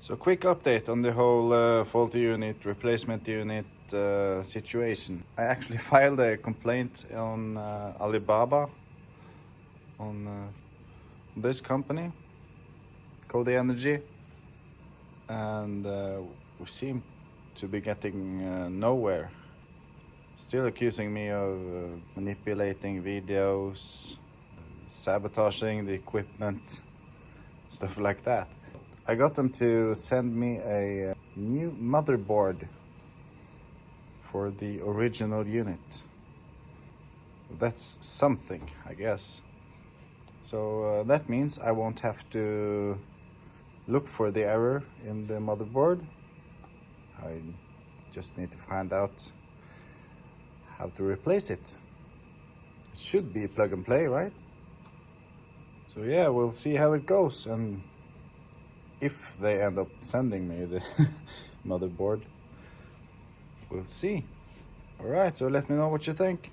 So quick update on the whole faulty unit, replacement unit situation. I actually filed a complaint on Alibaba, on this company, Cody Energy, and we seem to be getting nowhere. Still accusing me of manipulating videos, sabotaging the equipment, stuff like that. I got them to send me a new motherboard for the original unit. That's something, I guess. So that means I won't have to look for the error in the motherboard. I just need to find out how to replace it. It should be plug and play, right? So yeah, we'll see how it goes, and if they end up sending me the motherboard, we'll see. All right, so let me know what you think.